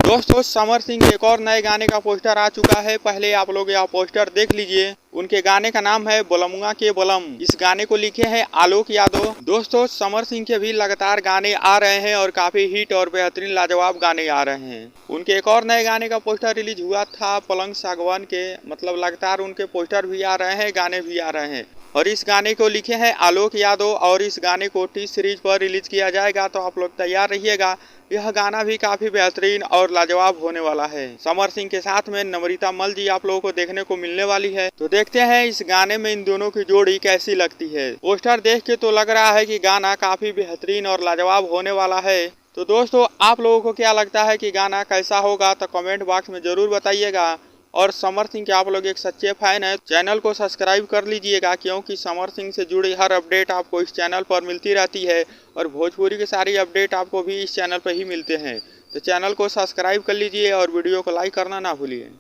दोस्तों समर सिंह के एक और नए गाने का पोस्टर आ चुका है। पहले आप लोग यह पोस्टर देख लीजिए। उनके गाने का नाम है बलमुआ के बलम। इस गाने को लिखे हैं आलोक यादव। दोस्तों समर सिंह के भी लगातार गाने आ रहे हैं और काफी हिट और बेहतरीन लाजवाब गाने आ रहे हैं। उनके एक और नए गाने का पोस्टर रिलीज हुआ था पलंग सागवान के, मतलब लगातार उनके पोस्टर भी आ रहे हैं, गाने भी आ रहे हैं। और इस गाने को लिखे हैं आलोक यादव और इस गाने को टी सीरीज पर रिलीज किया जाएगा, तो आप लोग तैयार रहिएगा। यह गाना भी काफी बेहतरीन और लाजवाब होने वाला है। समर सिंह के साथ में नम्रता मल जी आप लोगों को देखने को मिलने वाली है। तो देखते हैं इस गाने में इन दोनों की जोड़ी कैसी लगती है। पोस्टर देख के तो लग रहा है कि गाना काफी बेहतरीन और लाजवाब होने वाला है। तो दोस्तों आप लोगों को क्या लगता है कि गाना कैसा होगा, तो कमेंट बॉक्स में जरूर बताइएगा। और समर सिंह के आप लोग एक सच्चे फैन हैं, चैनल को सब्सक्राइब कर लीजिएगा, क्योंकि समर सिंह से जुड़ी हर अपडेट आपको इस चैनल पर मिलती रहती है और भोजपुरी की सारी अपडेट आपको भी इस चैनल पर ही मिलते हैं। तो चैनल को सब्सक्राइब कर लीजिए और वीडियो को लाइक करना ना भूलिए।